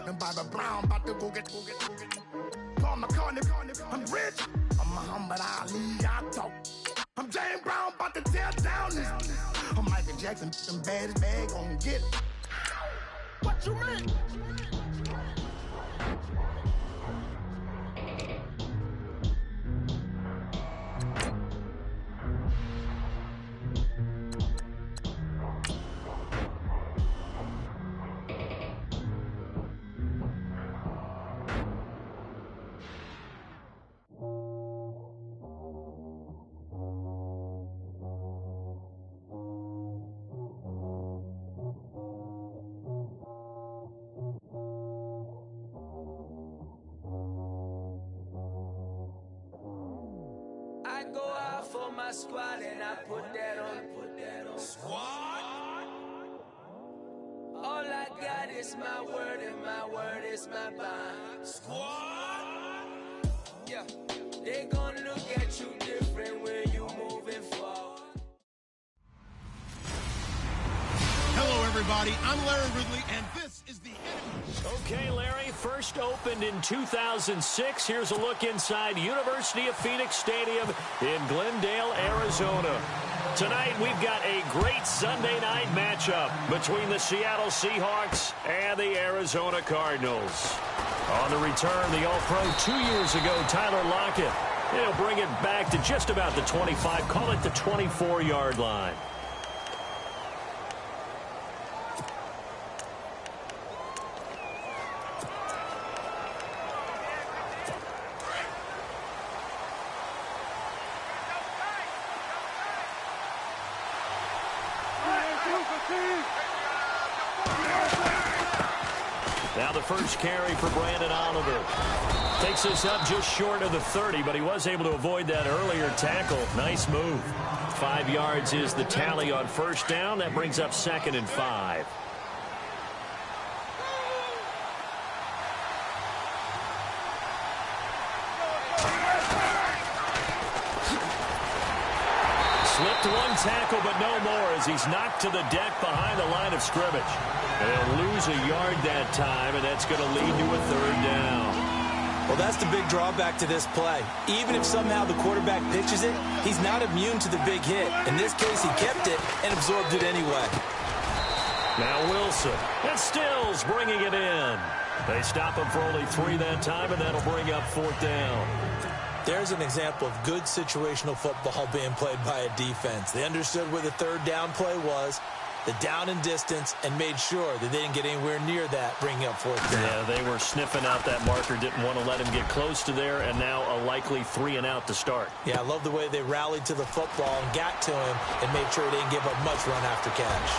And Bobby Brown about to go get. Paul McCartney, I'm rich. I'm Muhammad Ali, I talk. I'm James Brown, about to tear down this. I'm Michael Jackson, them bad gon' get it. What you mean? My squad and I put that on squad. All I got is my word and my word is my bond. Squad. Yeah, they gon' look at you different when you moving forward. Hello everybody, I'm Larry Ridley and this is the Okay, Larry, first opened in 2006. Here's a look inside University of Phoenix Stadium in Glendale, Arizona. Tonight, we've got a great Sunday night matchup between the Seattle Seahawks and the Arizona Cardinals. On the return, the All-Pro 2 years ago, Tyler Lockett. He'll bring it back to just about the 25, call it the 24-yard line. Now the first carry for Brandon Oliver. Takes this up just short of the 30, but he was able to avoid that earlier tackle. Nice move. 5 yards is the tally on first down. That brings up 2nd and 5. Slipped one tackle, but no more as he's knocked to the deck behind the line of scrimmage. They'll lose a yard that time, and that's going to lead to a 3rd down. Well, that's the big drawback to this play. Even if somehow the quarterback pitches it, he's not immune to the big hit. In this case, he kept it and absorbed it anyway. Now Wilson. And Stills bringing it in. They stop him for only 3 that time, and that'll bring up 4th down. There's an example of good situational football being played by a defense. They understood where the 3rd down play was, the down and distance, and made sure that they didn't get anywhere near that, bringing up 4th down. Yeah, they were sniffing out that marker, didn't want to let him get close to there, and now a likely 3 and out to start. Yeah, I love the way they rallied to the football and got to him and made sure they didn't give up much run after catch.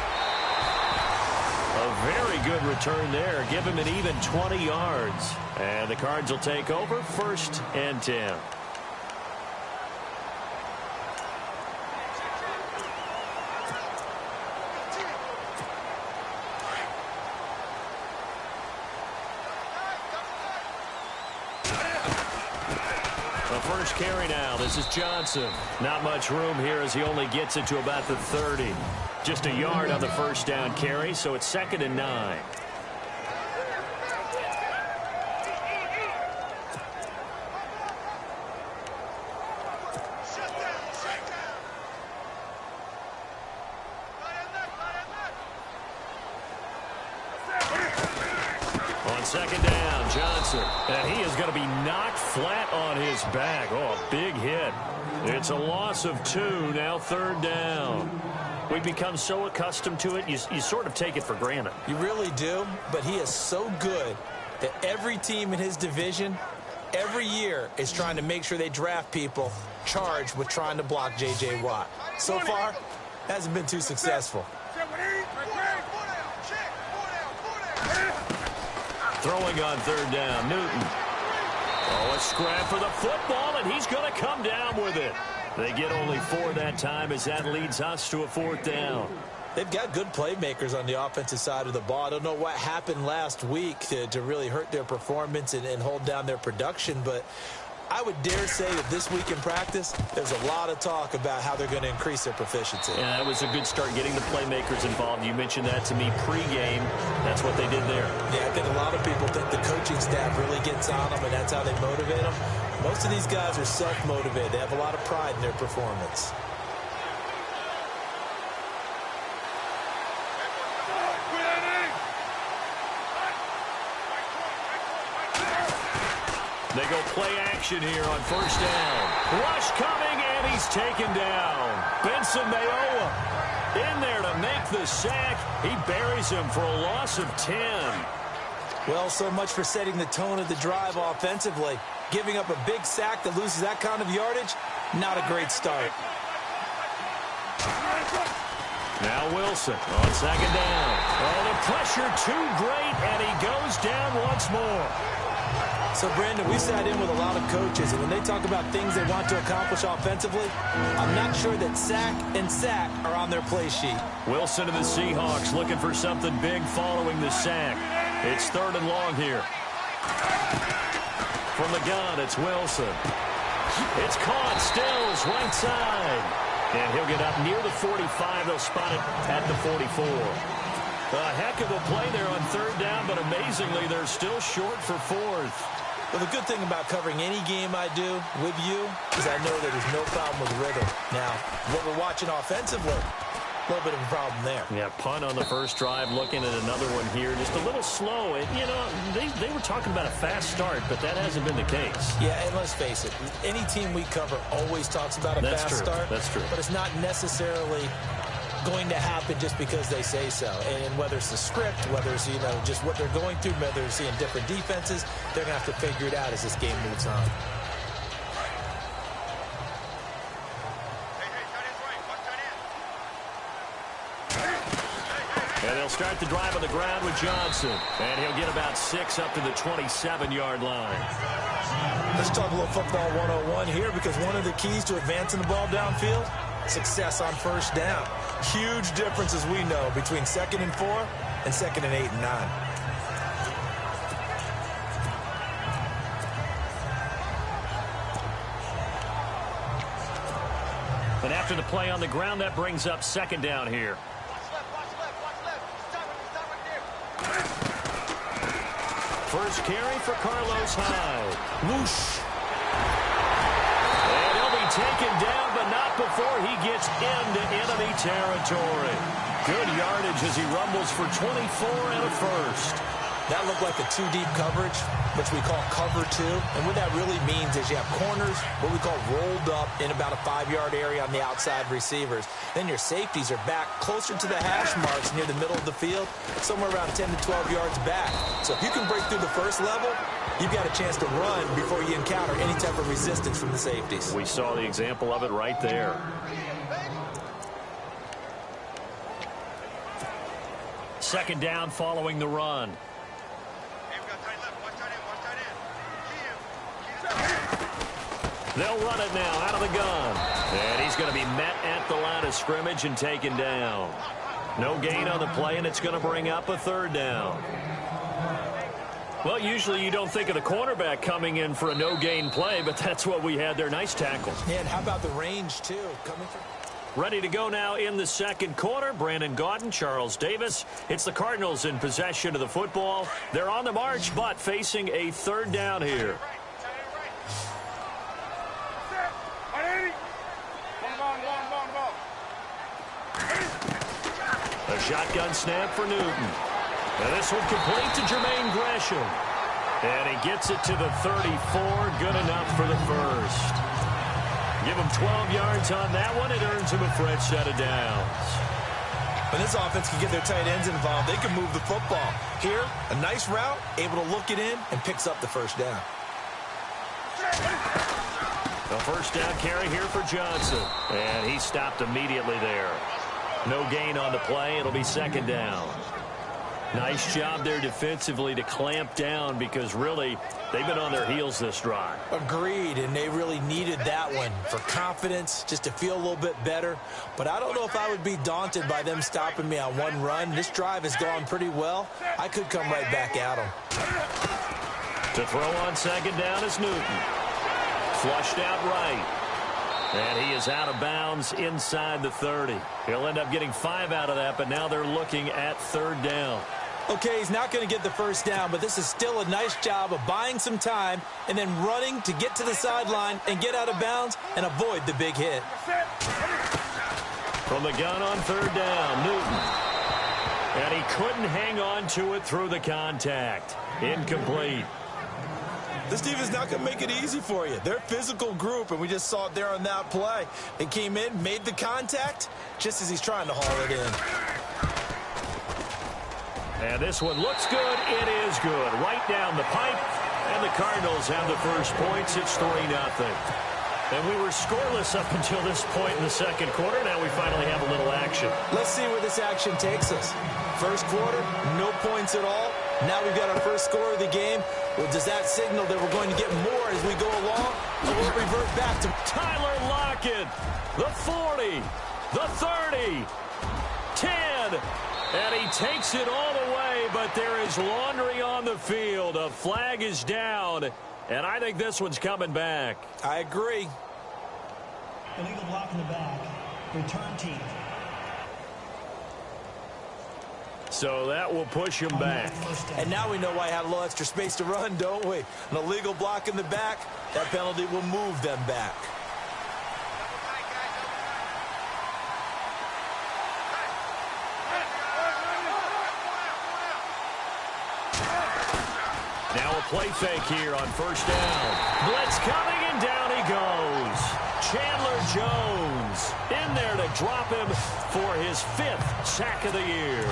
A very good return there. Give him an even 20 yards. And the Cards will take over 1st and 10. First carry now. This is Johnson. Not much room here as he only gets it to about the 30. Just a yard on the first down carry, so it's 2nd and 9. On 2nd down, Johnson. And he is going to be knocked flat on his back. Oh, a big hit. It's a loss of 2, now 3rd down. We've become so accustomed to it, you sort of take it for granted. You really do, but he is so good that every team in his division, every year, is trying to make sure they draft people charged with trying to block J.J. Watt. So far, hasn't been too successful. Throwing on 3rd down, Newton. Oh, a scrap for the football, and he's going to come down with it. They get only 4 that time as that leads us to a 4th down. They've got good playmakers on the offensive side of the ball. I don't know what happened last week to really hurt their performance and hold down their production, but I would dare say that this week in practice, there's a lot of talk about how they're going to increase their proficiency. Yeah, that was a good start getting the playmakers involved. You mentioned that to me pregame. That's what they did there. Yeah, I think a lot of people think the coaching staff really gets on them and that's how they motivate them. Most of these guys are self-motivated. They have a lot of pride in their performance. They go play action here on first down. Rush coming, and he's taken down. Benson Mayowa in there to make the sack. He buries him for a loss of 10. Well, so much for setting the tone of the drive offensively. Giving up a big sack that loses that kind of yardage, not a great start. Now Wilson on second down. Oh, the pressure too great, and he goes down once more. So, Brandon, we sat in with a lot of coaches, and when they talk about things they want to accomplish offensively, I'm not sure that sack and sack are on their play sheet. Wilson and the Seahawks looking for something big following the sack. It's 3rd and long here. From the gun, it's Wilson. It's caught, Stills, right side. And he'll get up near the 45. They'll spot it at the 44. A heck of a play there on 3rd down, but amazingly, they're still short for 4th. Well, the good thing about covering any game I do with you is I know that there's no problem with rhythm. Now, what we're watching offensively, a little bit of a problem there. Yeah, punt on the first drive, looking at another one here. Just a little slow. And, you know, they were talking about a fast start, but that hasn't been the case. Yeah, and let's face it, any team we cover always talks about a fast start. That's true. But it's not necessarily going to happen just because they say so. And whether it's the script, whether it's, you know, just what they're going through, whether they're seeing different defenses, they're going to have to figure it out as this game moves on. And they'll start the drive on the ground with Johnson. And he'll get about 6 up to the 27-yard line. Let's talk a little football 101 here, because one of the keys to advancing the ball downfield, success on first down. Huge difference, as we know, between 2nd and 4 and 2nd and 8 and 9. And after the play on the ground, that brings up 2nd down here. First carry for Carlos Hyde. Whoosh. And he'll be taken down, but not before he gets into enemy territory. Good yardage as he rumbles for 24 and a first. That looked like a 2-deep coverage, which we call cover 2. And what that really means is you have corners, what we call rolled up in about a 5-yard area on the outside receivers. Then your safeties are back closer to the hash marks near the middle of the field, somewhere around 10 to 12 yards back. So if you can break through the first level, you've got a chance to run before you encounter any type of resistance from the safeties. We saw the example of it right there. Second down following the run. They'll run it now out of the gun. And he's going to be met at the line of scrimmage and taken down. No gain on the play, and it's going to bring up a 3rd down. Well, usually you don't think of the cornerback coming in for a no-gain play, but that's what we had there. Nice tackle. Yeah, and how about the range, too? Coming from... Ready to go now in the 2nd quarter. Brandon Gaudin, Charles Davis. It's the Cardinals in possession of the football. They're on the march, but facing a 3rd down here. A shotgun snap for Newton. And this one complete to Jermaine Gresham. And he gets it to the 34. Good enough for the first. Give him 12 yards on that one. It earns him a fresh set of downs. When this offense can get their tight ends involved, they can move the football. Here, a nice route, able to look it in, and picks up the first down. The first down carry here for Johnson. And he stopped immediately there. No gain on the play. It'll be 2nd down. Nice job there defensively to clamp down, because really they've been on their heels this drive. Agreed, and they really needed that one for confidence, just to feel a little bit better. But I don't know if I would be daunted by them stopping me on one run. This drive has gone pretty well. I could come right back at them. To throw on 2nd down is Newton. Flushed out right. And he is out of bounds inside the 30. He'll end up getting 5 out of that, but now they're looking at 3rd down. Okay, he's not going to get the first down, but this is still a nice job of buying some time and then running to get to the sideline and get out of bounds and avoid the big hit. From the gun on third down, Newton. And he couldn't hang on to it through the contact. Incomplete. This defense is not going to make it easy for you. They're a physical group, and we just saw it there on that play. They came in, made the contact, just as he's trying to haul it in. And this one looks good. It is good. Right down the pipe. And the Cardinals have the first points. It's 3-0. And we were scoreless up until this point in the second quarter. Now we finally have a little action. Let's see where this action takes us. First quarter, no points at all. Now we've got our first score of the game. Well, does that signal that we're going to get more as we go along? Or will it revert back to Tyler Lockett, the 40, the 30, 10. And he takes it all the way, but there is laundry on the field. A flag is down, and I think this one's coming back. I agree. Illegal block in the back. Return team. So that will push him back. And now we know why I had a little extra space to run, don't we? An illegal block in the back, that penalty will move them back. Now a play fake here on first down. Blitz coming, and down he goes. Chandler Jones in there to drop him for his 5th sack of the year.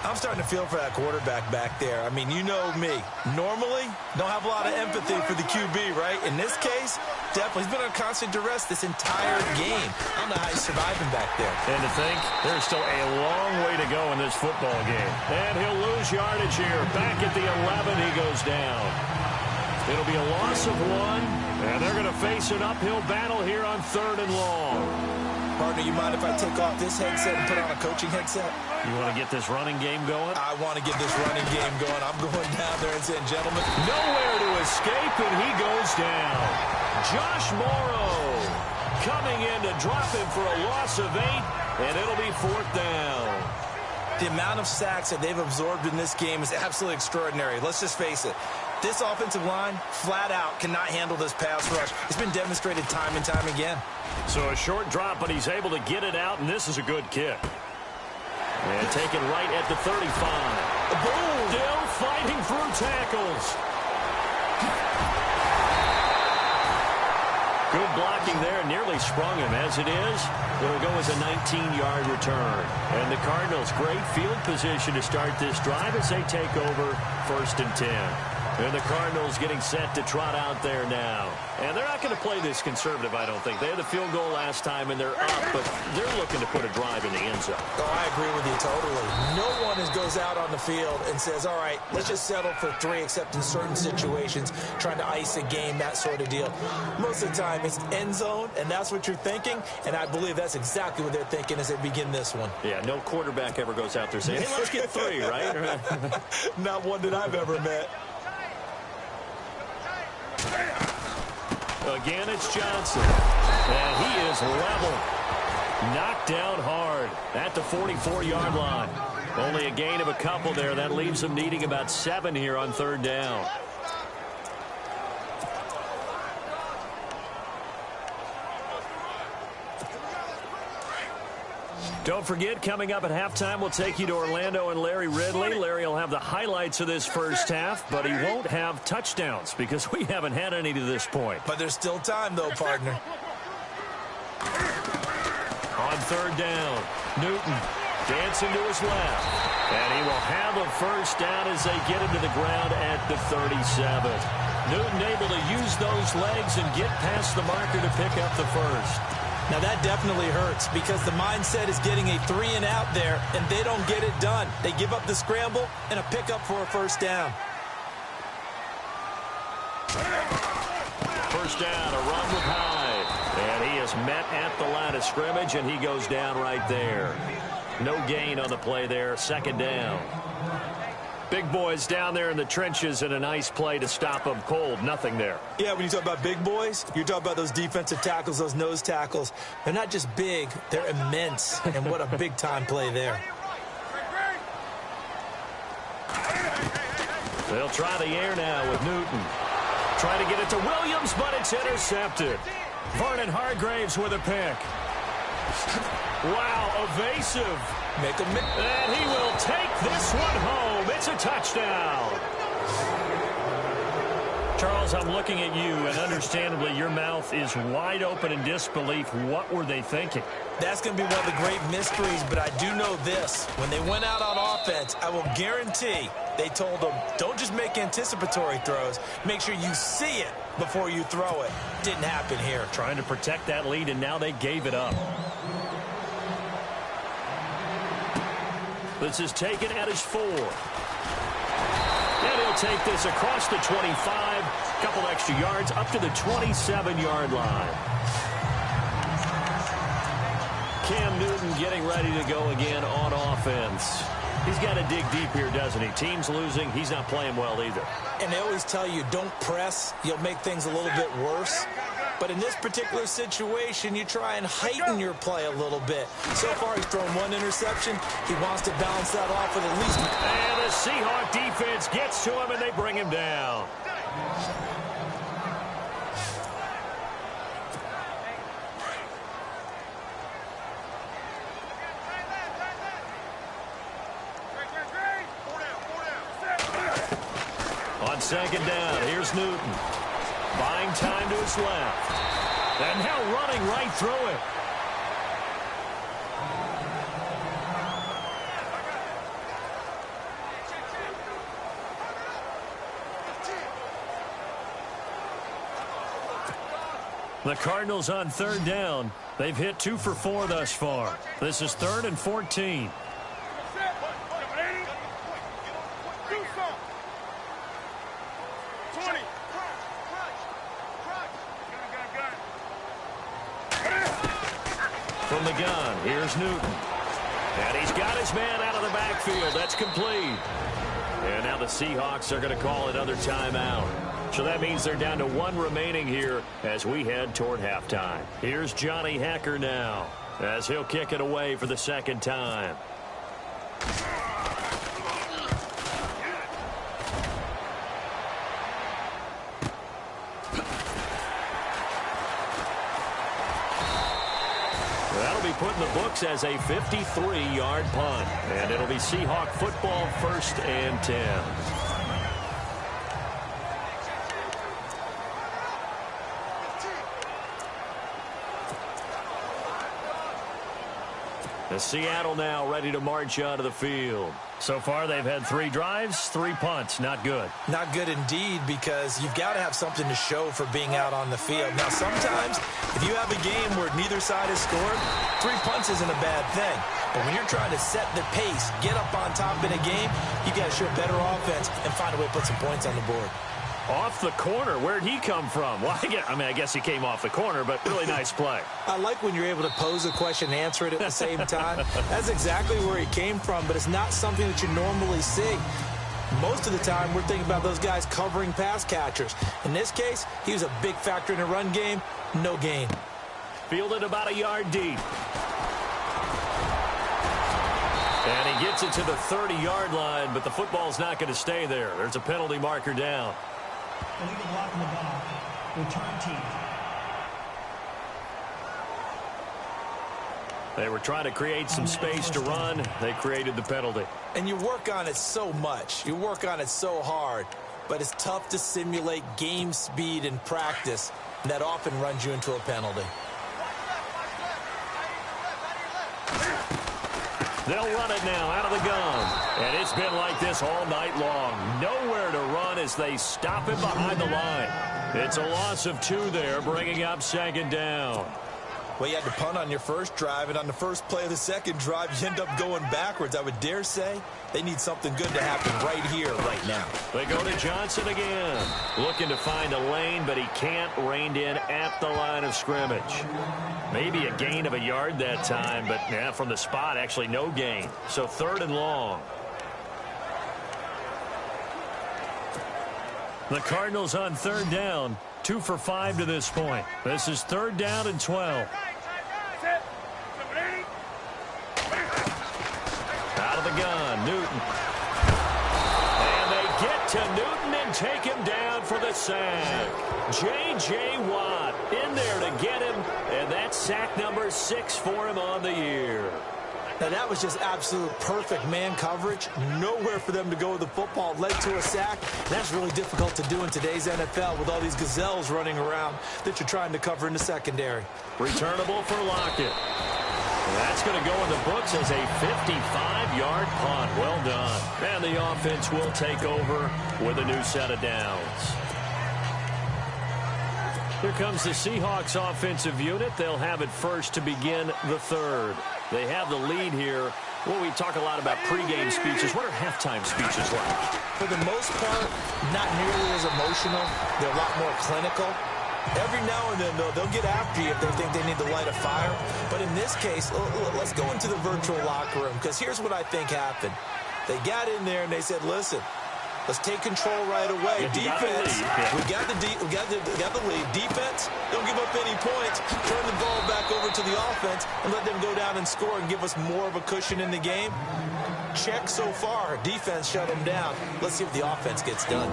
I'm starting to feel for that quarterback back there. I mean, you know me. Normally, don't have a lot of empathy for the QB, right? In this case, definitely. He's been on constant duress this entire game. I don't know how he's surviving back there. And to think, there's still a long way to go in this football game. And he'll lose yardage here. Back at the 11, he goes down. It'll be a loss of 1, and they're going to face an uphill battle here on 3rd and long. Partner, you mind if I take off this headset and put on a coaching headset? You want to get this running game going? I want to get this running game going. I'm going down there and saying, gentlemen. Nowhere to escape, and he goes down. Josh Morrow coming in to drop him for a loss of 8, and it'll be 4th down. The amount of sacks that they've absorbed in this game is absolutely extraordinary. Let's just face it. This offensive line, flat out, cannot handle this pass rush. It's been demonstrated time and time again. So a short drop, but he's able to get it out, and this is a good kick. And taken right at the 35. Boom! Still fighting through tackles. Good blocking there, nearly sprung him. As it is, it'll go as a 19-yard return. And the Cardinals, great field position to start this drive as they take over 1st and 10. And the Cardinals getting set to trot out there now. And they're not going to play this conservative, I don't think. They had the field goal last time, and they're up, but they're looking to put a drive in the end zone. Oh, I agree with you totally. No one goes out on the field and says, all right, let's just settle for 3, except in certain situations, trying to ice a game, that sort of deal. Most of the time, it's end zone, and that's what you're thinking, and I believe that's exactly what they're thinking as they begin this one. Yeah, no quarterback ever goes out there saying, hey, let's get 3, right? Not one that I've ever met. Again, it's Johnson. And he is level. Knocked down hard at the 44-yard line. Only a gain of a couple there. That leaves them needing about 7 here on 3rd down. Don't forget, coming up at halftime, we'll take you to Orlando and Larry Ridley. Larry will have the highlights of this first half, but he won't have touchdowns because we haven't had any to this point. But there's still time, though, partner. On 3rd down, Newton dancing to his left. And he will have a first down as they get into the ground at the 37. Newton able to use those legs and get past the marker to pick up the first. Now, that definitely hurts because the mindset is getting a 3-and-out there, and they don't get it done. They give up the scramble and a pickup for a first down. First down, a run with Hyde. And he is met at the line of scrimmage, and he goes down right there. No gain on the play there, 2nd down. Big boys down there in the trenches, and a nice play to stop them cold. Nothing there. Yeah, when you talk about big boys, you're talking about those defensive tackles, those nose tackles. They're not just big, they're immense. And what a big-time play there. They'll try the air now with Newton. Trying to get it to Williams, but it's intercepted. Vernon Hargraves with a pick. Wow, evasive. And he will take this one home. It's a touchdown. Charles, I'm looking at you, and understandably, your mouth is wide open in disbelief. What were they thinking? That's going to be one of the great mysteries, but I do know this. When they went out on offense, I will guarantee they told them, don't just make anticipatory throws. Make sure you see it before you throw it. Didn't happen here. Trying to protect that lead, and now they gave it up. This is taken at his 4. And he'll take this across the 25. Couple extra yards up to the 27-yard line. Cam Newton getting ready to go again on offense. He's got to dig deep here, doesn't he? Team's losing. He's not playing well either. And they always tell you, don't press. You'll make things a little bit worse. But in this particular situation, you try and heighten your play a little bit. So far, he's thrown 1 interception. He wants to balance that off with at least... And the Seahawk defense gets to him, and they bring him down. On second down, here's Newton. Buying time to his left. And now running right through it. The Cardinals on third down. They've hit 2 for 4 thus far. This is 3rd and 14. From the gun, here's Newton. And he's got his man out of the backfield. That's complete. And now the Seahawks are going to call another timeout. So that means they're down to 1 remaining here as we head toward halftime. Here's Johnny Hecker now as he'll kick it away for the second time. That'll be put in the books as a 53-yard punt. And it'll be Seahawk football, 1st and 10. As Seattle now ready to march onto the field. So far, they've had 3 drives, 3 punts. Not good. Not good indeed, because you've got to have something to show for being out on the field. Now, sometimes, if you have a game where neither side has scored, 3 punts isn't a bad thing. But when you're trying to set the pace, get up on top in a game, you got to show better offense and find a way to put some points on the board. Off the corner. Where'd he come from? Well, I guess he came off the corner, but really nice play. I like when you're able to pose a question and answer it at the same time. That's exactly where he came from, but it's not something that you normally see. Most of the time, we're thinking about those guys covering pass catchers. In this case, he was a big factor in the run game. No gain. Fielded about a yard deep. And he gets it to the 30-yard line, but the football's not going to stay there. There's a penalty marker down. Illegal block in the back. Return team. They were trying to create some space to run. They created the penalty. And you work on it so much. You work on it so hard. But it's tough to simulate game speed in practice. And that often runs you into a penalty. They'll run it now out of the gun. And it's been like this all night long. Nowhere to run as they stop him behind the line. It's a loss of 2 there, bringing up second down. Well, you had to punt on your first drive, and on the first play of the second drive, you end up going backwards. I would dare say they need something good to happen right here, right now. They go to Johnson again. Looking to find a lane, but he can't. Reined in at the line of scrimmage. Maybe a gain of a yard that time, but yeah, from the spot, actually no gain. So 3rd and long. The Cardinals on 3rd down. 2 for 5 to this point. This is 3rd down and 12. Out of the gun, Newton. And they get to Newton. and take him down for the sack. J.J. Watt in there to get him, and that's sack number 6 for him on the year. Now, that was just absolute perfect man coverage. Nowhere for them to go with the football. Led to a sack. That's really difficult to do in today's NFL with all these gazelles running around that you're trying to cover in the secondary. Returnable for Lockett. That's going to go in the books as a 55-yard punt. Well done. And the offense will take over with a new set of downs. Here comes the Seahawks offensive unit. They'll have it first to begin the third. They have the lead here. Well, we talk a lot about pregame speeches. What are halftime speeches like? For the most part, not nearly as emotional. They're a lot more clinical. Every now and then, though, they'll get after you if they think they need to light a fire. But in this case, let's go into the virtual locker room, because here's what I think happened. They got in there and they said, listen, let's take control right away. Defense, we got the lead. Defense, don't give up any points. Turn the ball back over to the offense and let them go down and score and give us more of a cushion in the game. Check so far. Defense shut them down. Let's see what the offense gets done.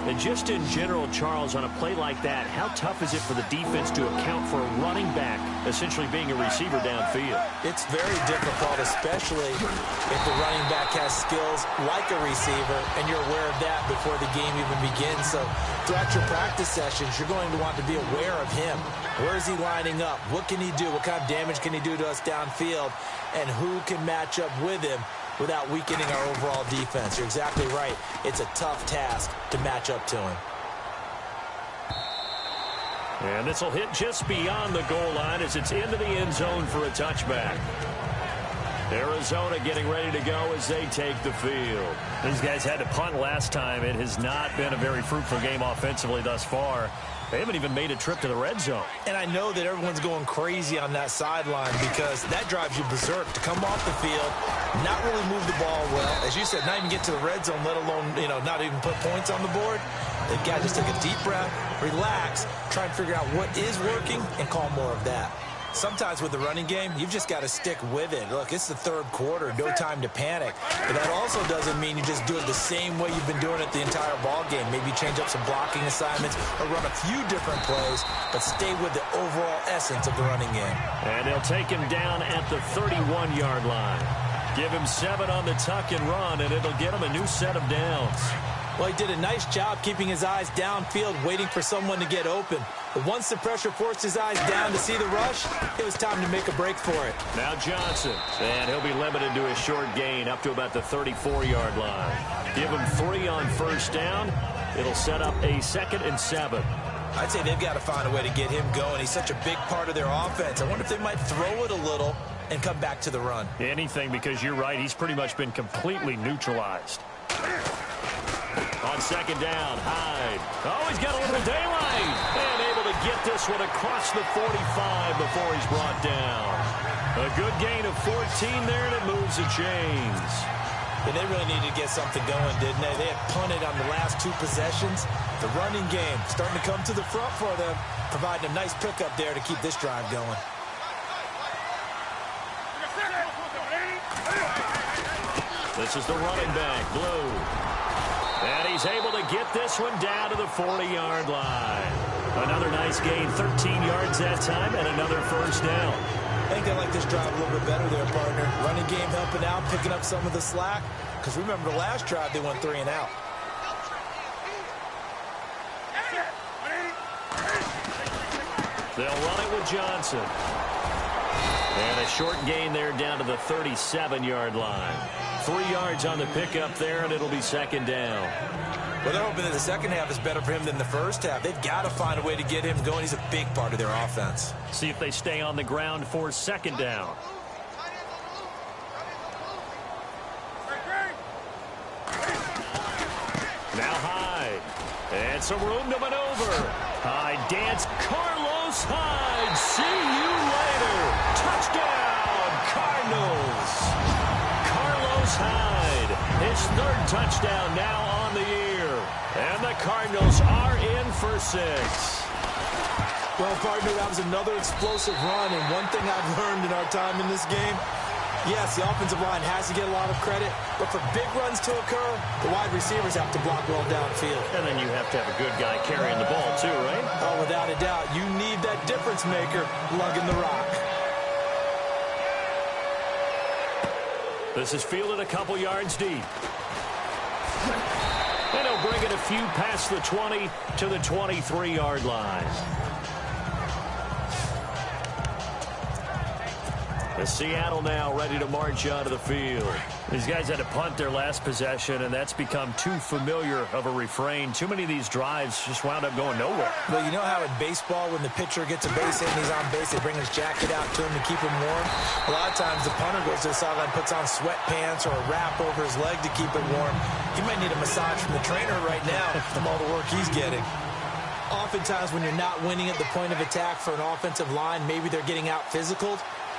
And just in general, Charles, on a play like that, how tough is it for the defense to account for a running back essentially being a receiver downfield? It's very difficult, especially if the running back has skills like a receiver, and you're aware of that before the game even begins. So throughout your practice sessions, you're going to want to be aware of him. Where is he lining up? What can he do? What kind of damage can he do to us downfield? And who can match up with him without weakening our overall defense? You're exactly right. It's a tough task to match up to him. And this will hit just beyond the goal line as it's into the end zone for a touchback. Arizona getting ready to go as they take the field. These guys had to punt last time. It has not been a very fruitful game offensively thus far. They haven't even made a trip to the red zone. And I know that everyone's going crazy on that sideline because that drives you berserk to come off the field, not really move the ball well. As you said, not even get to the red zone, let alone, not even put points on the board. They've got to just take a deep breath, relax, try and figure out what is working, and call more of that. Sometimes with the running game, you've just got to stick with it. Look, it's the third quarter, no time to panic. But that also doesn't mean you just do it the same way you've been doing it the entire ball game. Maybe change up some blocking assignments or run a few different plays, but stay with the overall essence of the running game. And they'll take him down at the 31-yard line. Give him 7 on the tuck and run, and it'll get him a new set of downs. Well, he did a nice job keeping his eyes downfield, waiting for someone to get open. But once the pressure forced his eyes down to see the rush, it was time to make a break for it. Now Johnson, and he'll be limited to a short gain up to about the 34-yard line. Give him 3 on first down. It'll set up a 2nd and 7. I'd say they've got to find a way to get him going. He's such a big part of their offense. I wonder if they might throw it a little and come back to the run. Anything, because you're right. He's pretty much been completely neutralized. On second down, Hyde. Oh, he's got a little daylight. And able to get this one across the 45 before he's brought down. A good gain of 14 there, and it moves the chains. And they really needed to get something going, didn't they? They had punted on the last 2 possessions. The running game starting to come to the front for them, providing a nice pickup there to keep this drive going. This is the running back, Blue. And he's able to get this one down to the 40-yard line. Another nice gain, 13 yards that time, and another first down. I think they like this drive a little bit better there, partner. Running game helping out, picking up some of the slack. Because remember, the last drive, they went 3 and out. They'll run it with Johnson. And a short gain there down to the 37-yard line. 3 yards on the pickup there, and it'll be second down. Well, they're hoping that the second half is better for him than the first half. They've got to find a way to get him going. He's a big part of their offense. See if they stay on the ground for second down. Now Hyde. And some room to maneuver. Hyde dance. Carlos Hyde. See you later. Touchdown, Cardinals. Carlos Hyde. His 3rd touchdown now on the year. And the Cardinals are in for 6. Well, partner, that was another explosive run. And one thing I've learned in our time in this game, Yes, the offensive line has to get a lot of credit, but for big runs to occur, the wide receivers have to block well downfield. And then you have to have a good guy carrying the ball too, right? Oh, without a doubt. You need that difference maker lugging the rock. This is fielded a couple yards deep. And he'll bring it a few past the 20 to the 23-yard line. As Seattle now ready to march onto the field. These guys had to punt their last possession, and that's become too familiar of a refrain. Too many of these drives just wound up going nowhere. But you know how in baseball, when the pitcher gets a base hit and he's on base, they bring his jacket out to him to keep him warm? A lot of times the punter goes to the sideline, puts on sweatpants or a wrap over his leg to keep it warm. He might need a massage from the trainer right now from all the work he's getting. Oftentimes when you're not winning at the point of attack for an offensive line, maybe they're getting out physical.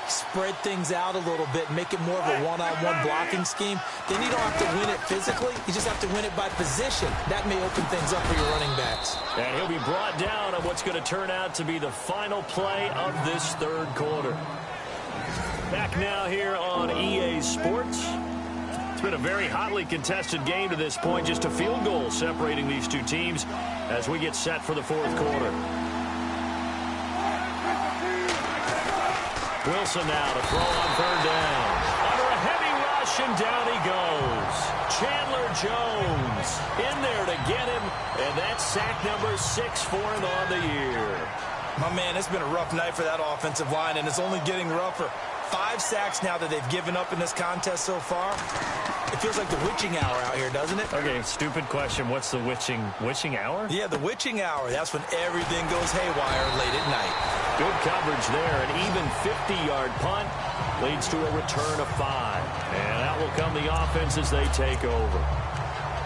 Spread things out a little bit, make it more of a one-on-one blocking scheme. Then you don't have to win it physically. You just have to win it by position. That may open things up for your running backs. And he'll be brought down on what's going to turn out to be the final play of this third quarter. Back now here on EA Sports. It's been a very hotly contested game to this point. Just a field goal separating these two teams as we get set for the fourth quarter. Wilson now to throw on third down. Under a heavy rush, and down he goes. Chandler Jones in there to get him, and that's sack number 6 for him on the year. My man, it's been a rough night for that offensive line, and it's only getting rougher. 5 sacks now that they've given up in this contest so far. It feels like the witching hour out here, doesn't it? Okay, stupid question. What's the witching hour? Yeah, the witching hour. That's when everything goes haywire late at night. Good coverage there. An even 50-yard punt leads to a return of 5. And out will come the offense as they take over.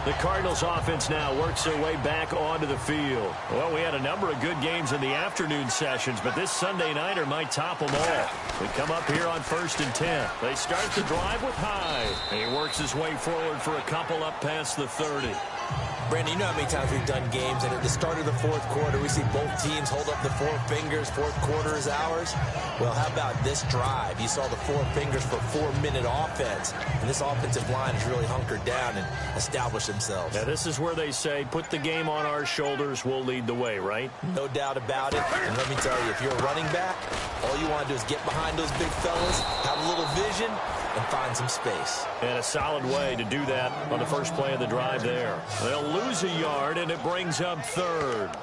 The Cardinals offense now works their way back onto the field. Well, we had a number of good games in the afternoon sessions, but this Sunday nighter might top them all. We come up here on 1st and 10. They start the drive with Hyde. He works his way forward for a couple up past the 30. Brandon, you know how many times we've done games, and at the start of the fourth quarter, we see both teams hold up the 4 fingers, fourth quarter is ours. Well, how about this drive? You saw the 4 fingers for 4-minute offense, and this offensive line has really hunkered down and established themselves. Now, this is where they say, put the game on our shoulders, we'll lead the way, right? No doubt about it, and let me tell you, if you're a running back, all you want to do is get behind those big fellas, have a little vision, and find some space. And a solid way to do that on the first play of the drive there. They'll lose a yard, and it brings up 3rd.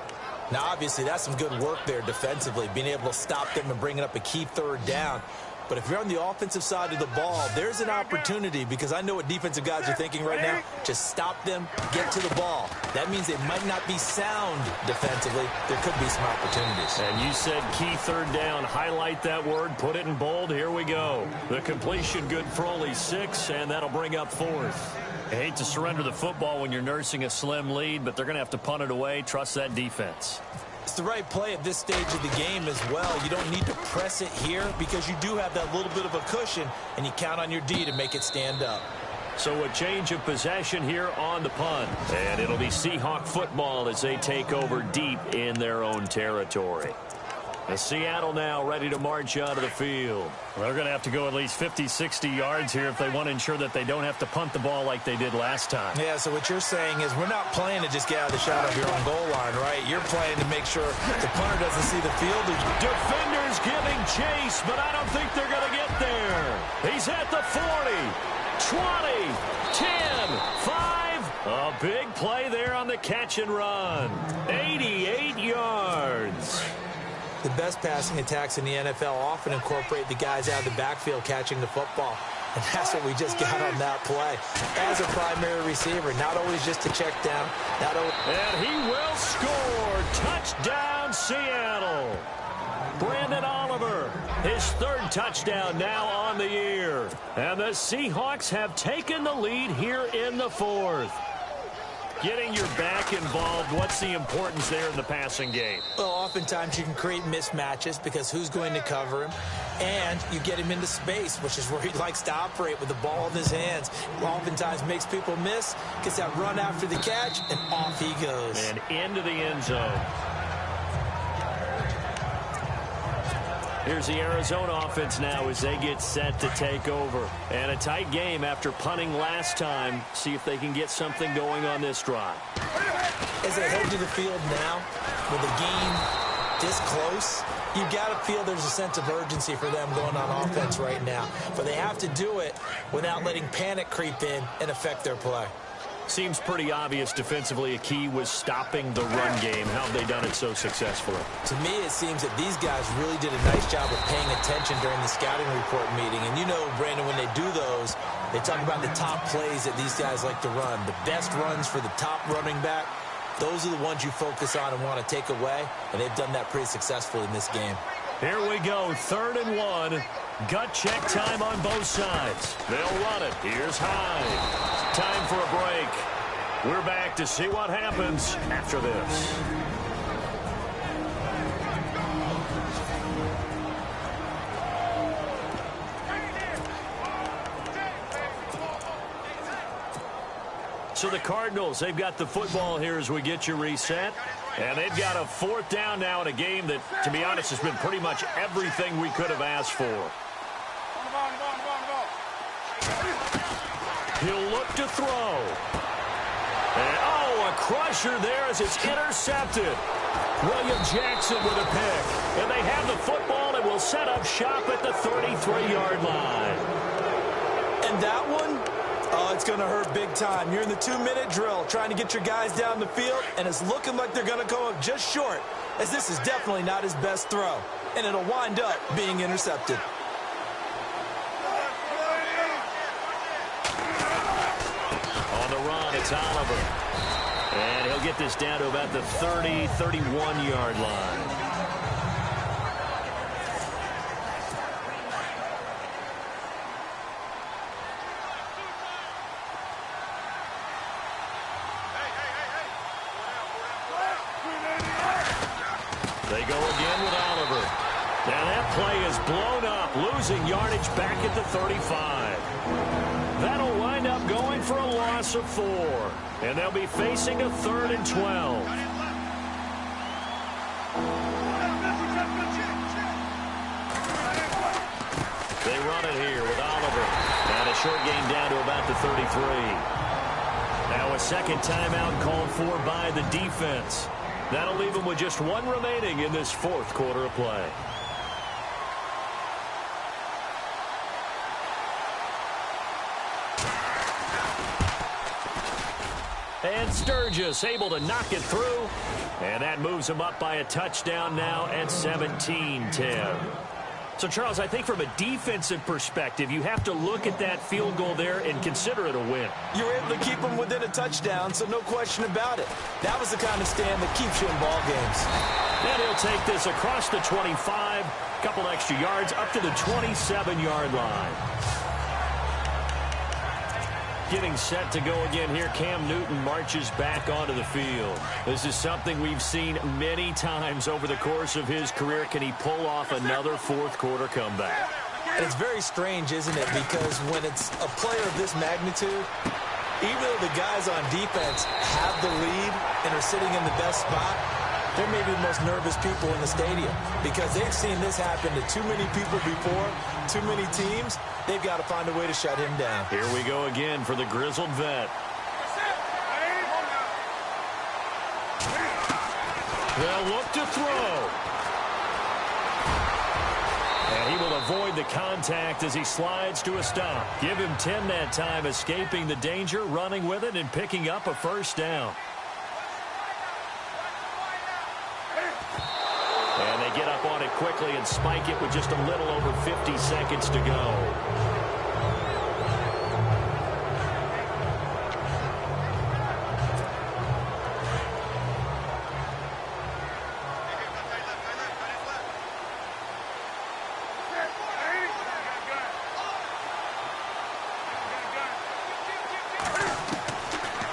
Now, obviously, that's some good work there defensively, being able to stop them and bringing up a key 3rd down. But if you're on the offensive side of the ball, there's an opportunity, because I know what defensive guys are thinking right now. Just stop them, get to the ball. That means they might not be sound defensively. There could be some opportunities. And you said key 3rd down. Highlight that word, put it in bold. Here we go. The completion good for only 6, and that'll bring up 4th. I hate to surrender the football when you're nursing a slim lead, but they're going to have to punt it away. Trust that defense. It's the right play at this stage of the game as well. You don't need to press it here because you do have that little bit of a cushion, and you count on your D to make it stand up. So a change of possession here on the punt. And it'll be Seahawk football as they take over deep in their own territory. As Seattle now ready to march onto the field. Well, they're going to have to go at least 50, 60 yards here if they want to ensure that they don't have to punt the ball like they did last time. Yeah, so what you're saying is we're not playing to just get out of the shot of your own goal line, right? You're playing to make sure the punter doesn't see the field. Defenders giving chase, but I don't think they're going to get there. He's at the 40, 20, 10, 5. A big play there on the catch and run. 88 yards. The best passing attacks in the NFL often incorporate the guys out of the backfield catching the football. And that's what we just got on that play. As a primary receiver, not always just to check down. And he will score. Touchdown, Seattle. Brandon Oliver, his 3rd touchdown now on the year. And the Seahawks have taken the lead here in the 4th. Getting your back involved, what's the importance there in the passing game? Well, oftentimes you can create mismatches because who's going to cover him? And you get him into space, which is where he likes to operate with the ball in his hands. Oftentimes makes people miss, gets that run after the catch, and off he goes. And into the end zone. Here's the Arizona offense now as they get set to take over. And a tight game after punting last time. See if they can get something going on this drive. As they head to the field now, with the game this close, you got to feel there's a sense of urgency for them going on offense right now. But they have to do it without letting panic creep in and affect their play. Seems pretty obvious defensively a key was stopping the run game. How have they done it so successfully? To me, it seems that these guys really did a nice job of paying attention during the scouting report meeting. And you know, Brandon, when they do those, they talk about the top plays that these guys like to run. The best runs for the top running back, those are the ones you focus on and want to take away. And they've done that pretty successfully in this game. Here we go, 3rd and 1. Gut check time on both sides. They'll run it. Here's Hyde. Time for a break. We're back to see what happens after this. So the Cardinals, they've got the football here as we get you reset. And they've got a 4th down now in a game that, to be honest, has been pretty much everything we could have asked for. He'll look to throw. And, a crusher there as it's intercepted. William Jackson with a pick. And they have the football and will set up shop at the 33-yard line. And that one, it's going to hurt big time. You're in the 2-minute drill trying to get your guys down the field, and it's looking like they're going to go up just short, as this is definitely not his best throw. And it'll wind up being intercepted. On the run, it's Oliver. And he'll get this down to about the 30, 31-yard line. They go again with Oliver. Now that play is blown up, losing yardage back at the 35. That'll wind up going for a loss of 4. And they'll be facing a 3rd and 12. They run it here with Oliver. And a short gain down to about the 33. Now a second timeout called for by the defense. That'll leave them with just 1 remaining in this 4th quarter of play. And Sturgis able to knock it through. And that moves him up by a touchdown now at 17-10. So, Charles, I think from a defensive perspective, you have to look at that field goal there and consider it a win. You were able to keep them within a touchdown, so no question about it. That was the kind of stand that keeps you in ball games. And he'll take this across the 25, a couple extra yards, up to the 27-yard line. Getting set to go again here, Cam Newton marches back onto the field. This is something we've seen many times over the course of his career. Can he pull off another 4th quarter comeback? And it's very strange, isn't it? Because when it's a player of this magnitude, even though the guys on defense have the lead and are sitting in the best spot, they're maybe the most nervous people in the stadium because they've seen this happen to too many people before, too many teams. They've got to find a way to shut him down. Here we go again for the grizzled vet. They'll look to throw. And he will avoid the contact as he slides to a stop. Give him 10 that time, escaping the danger, running with it, and picking up a 1st down. And they get up on it quickly and spike it with just a little over 50 seconds to go.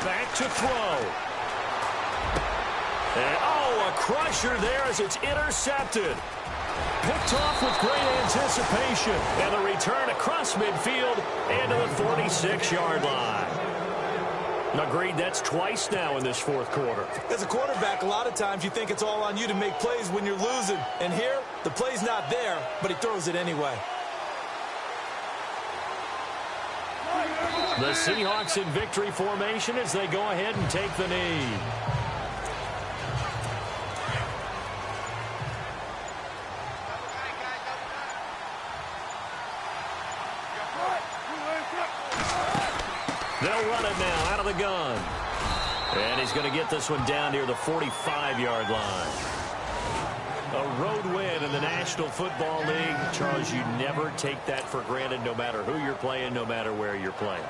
Back to throw. And, a crusher there as it's intercepted. Picked off with great anticipation. And the return across midfield and to the 46-yard line. Agreed. That's twice now in this fourth quarter. As a quarterback, a lot of times you think it's all on you to make plays when you're losing. And here, the play's not there, but he throws it anyway. The Seahawks in victory formation as they go ahead and take the knee. They'll run it now out of the gun. And he's going to get this one down near the 45-yard line. A road win in the National Football League. Charles, you never take that for granted, no matter who you're playing, no matter where you're playing.